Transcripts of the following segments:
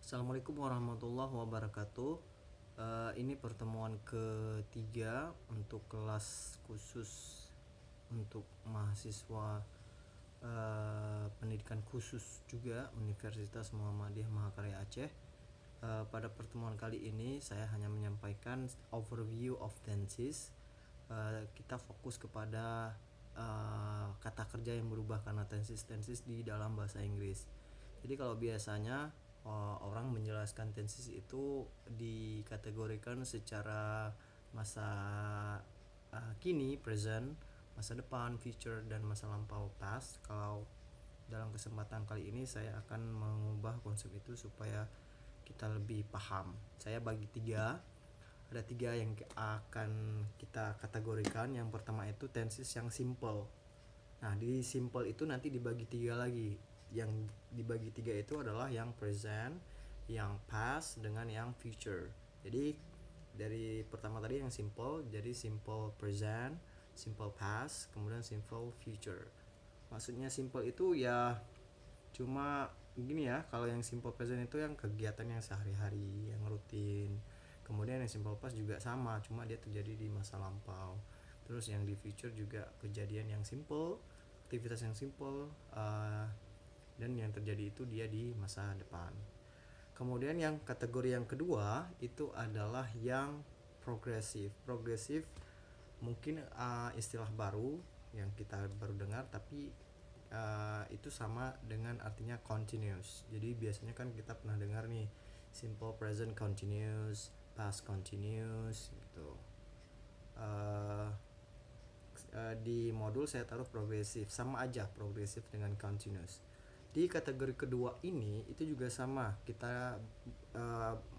Assalamualaikum warahmatullahi wabarakatuh. Ini pertemuan ketiga untuk kelas khusus untuk mahasiswa pendidikan khusus juga Universitas Muhammadiyah Mahakarya Aceh. Pada pertemuan kali ini saya hanya menyampaikan overview of tenses. Kita fokus kepada kata kerja yang berubah karena tenses di dalam bahasa Inggris. Jadi kalau biasanya orang menjelaskan tenses itu dikategorikan secara masa kini present, masa depan future, dan masa lampau past. Kalau dalam kesempatan kali ini saya akan mengubah konsep itu supaya kita lebih paham. Saya bagi ada tiga yang akan kita kategorikan. Yang pertama itu tenses yang simple. Nah, di simple itu nanti dibagi tiga lagi. Yang dibagi tiga itu adalah yang present, yang past, dengan yang future. Jadi dari pertama tadi yang simple, jadi simple present, simple past, kemudian simple future. Maksudnya simple itu ya cuma gini ya, kalau yang simple present itu yang kegiatan yang sehari-hari, yang rutin. Kemudian yang simple past juga sama, cuma dia terjadi di masa lampau. Terus yang di future juga kejadian yang simple, aktivitas yang simple, dan yang terjadi itu dia di masa depan. Kemudian yang kategori yang kedua itu adalah yang progresif. Progresif mungkin istilah baru yang kita baru dengar, tapi itu sama dengan artinya continuous. Jadi biasanya kan kita pernah dengar nih simple present continuous, past continuous gitu. Di modul saya taruh progresif, sama aja progresif dengan continuous. Di kategori kedua ini itu juga sama, kita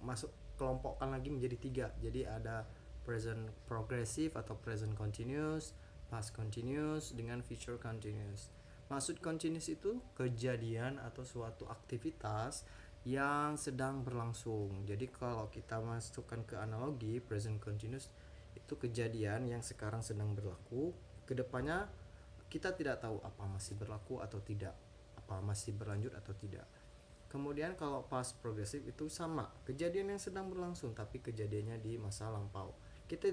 masuk kelompokkan lagi menjadi tiga. Jadi ada present progressive atau present continuous, past continuous, dengan future continuous. Maksud continuous itu kejadian atau suatu aktivitas yang sedang berlangsung. Jadi kalau kita masukkan ke analogi, present continuous itu kejadian yang sekarang sedang berlaku, kedepannya kita tidak tahu apa masih berlaku atau tidak, apa masih berlanjut atau tidak. Kemudian kalau past progressive itu sama, kejadian yang sedang berlangsung tapi kejadiannya di masa lampau. Kita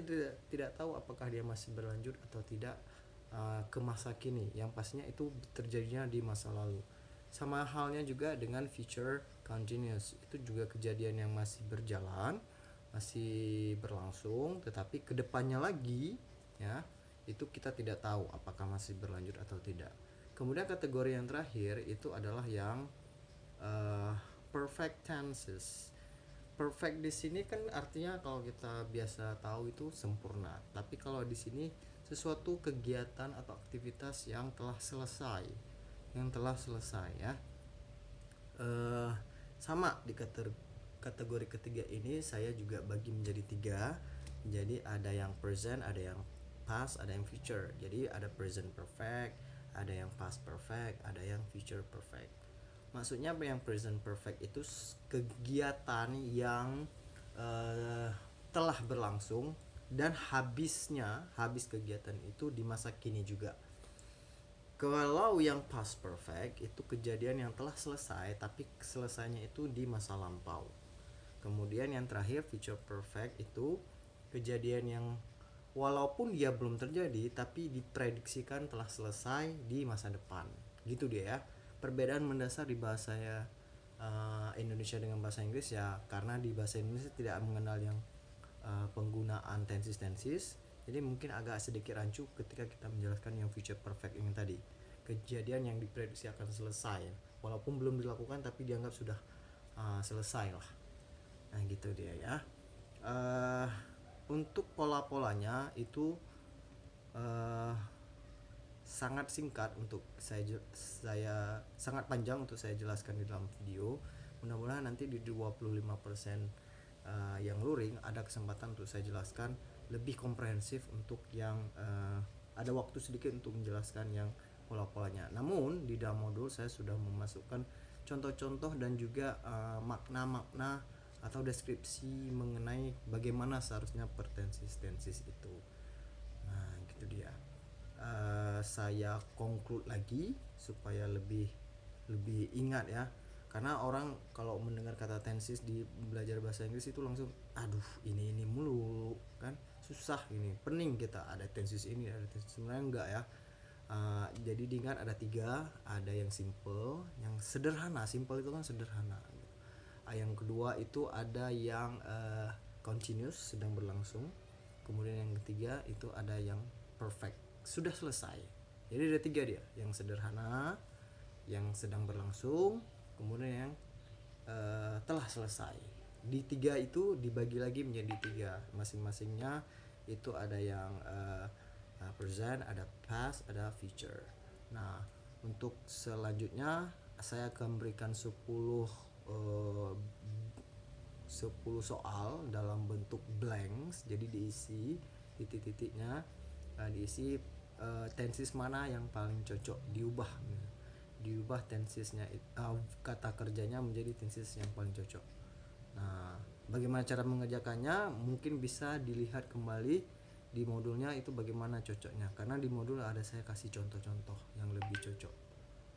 tidak tahu apakah dia masih berlanjut atau tidak ke masa kini. Yang pastinya itu terjadinya di masa lalu. Sama halnya juga dengan future continuous. Itu juga kejadian yang masih berjalan, masih berlangsung, tetapi kedepannya lagi ya, itu kita tidak tahu apakah masih berlanjut atau tidak. Kemudian kategori yang terakhir itu adalah yang perfect tenses. Perfect di sini kan artinya kalau kita biasa tahu itu sempurna, tapi kalau di sini sesuatu kegiatan atau aktivitas yang telah selesai, ya. Sama di kategori ketiga ini saya juga bagi menjadi tiga. Jadi ada yang present, ada yang past, ada yang future. Jadi ada present perfect, ada yang past perfect, ada yang future perfect. Maksudnya yang present perfect itu kegiatan yang telah berlangsung dan habis kegiatan itu di masa kini juga. Kalau yang past perfect itu kejadian yang telah selesai tapi selesainya itu di masa lampau. Kemudian yang terakhir future perfect itu kejadian yang walaupun dia belum terjadi tapi diprediksikan telah selesai di masa depan. Gitu dia ya. Perbedaan mendasar di bahasa Indonesia dengan bahasa Inggris ya, karena di bahasa Indonesia tidak mengenal yang penggunaan tenses. Jadi mungkin agak sedikit rancu ketika kita menjelaskan yang future perfect ini tadi. Kejadian yang diprediksi akan selesai walaupun belum dilakukan tapi dianggap sudah selesai lah. Nah gitu dia ya. Untuk pola-polanya itu sangat singkat untuk saya sangat panjang untuk saya jelaskan di dalam video. Mudah-mudahan nanti di 25% yang luring ada kesempatan untuk saya jelaskan lebih komprehensif untuk yang ada waktu sedikit untuk menjelaskan yang pola-polanya. Namun di dalam modul saya sudah memasukkan contoh-contoh dan juga makna-makna atau deskripsi mengenai bagaimana seharusnya pertensis itu. Nah, gitu dia. Saya conclude lagi supaya lebih ingat ya. Karena orang kalau mendengar kata tenses di belajar bahasa Inggris itu langsung aduh ini mulu kan, susah ini, pening kita ada tenses ini ada tenses, sebenarnya enggak ya. Jadi diingat ada tiga, ada yang simple, yang sederhana. Simple itu kan sederhana. Yang kedua itu ada yang continuous, sedang berlangsung. Kemudian yang ketiga itu ada yang perfect, sudah selesai. Jadi ada tiga dia, yang sederhana, yang sedang berlangsung, kemudian yang telah selesai. Di tiga itu dibagi lagi menjadi tiga, masing-masingnya itu ada yang present, ada past, ada future. Nah, untuk selanjutnya saya akan berikan 10 soal dalam bentuk blanks, jadi diisi titik-titiknya, diisi tenses mana yang paling cocok, diubah tensesnya, kata kerjanya menjadi tenses yang paling cocok. Nah, bagaimana cara mengerjakannya mungkin bisa dilihat kembali di modulnya itu bagaimana cocoknya, karena di modul ada saya kasih contoh-contoh yang lebih cocok.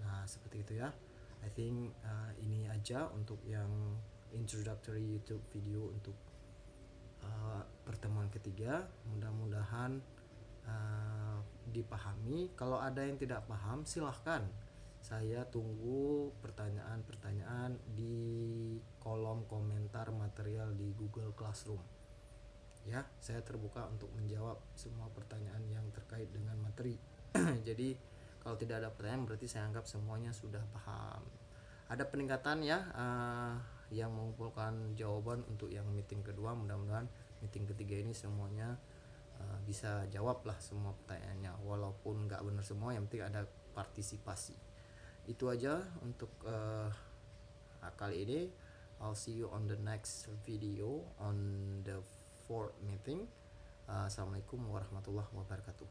Nah, seperti itu ya. I think ini aja untuk yang introductory YouTube video untuk pertemuan ketiga. Mudah-mudahan dipahami. Kalau ada yang tidak paham silahkan, saya tunggu pertanyaan-pertanyaan di kolom komentar material di Google Classroom ya. Saya terbuka untuk menjawab semua pertanyaan yang terkait dengan materi. Jadi kalau tidak ada pertanyaan berarti saya anggap semuanya sudah paham. Ada peningkatan ya, yang mengumpulkan jawaban untuk yang meeting kedua. Mudah-mudahan meeting ketiga ini semuanya bisa jawab lah semua pertanyaannya, walaupun nggak benar semua, yang penting ada partisipasi. Itu aja untuk kali ini. I'll see you on the next video on the fourth meeting. Assalamualaikum warahmatullahi wabarakatuh.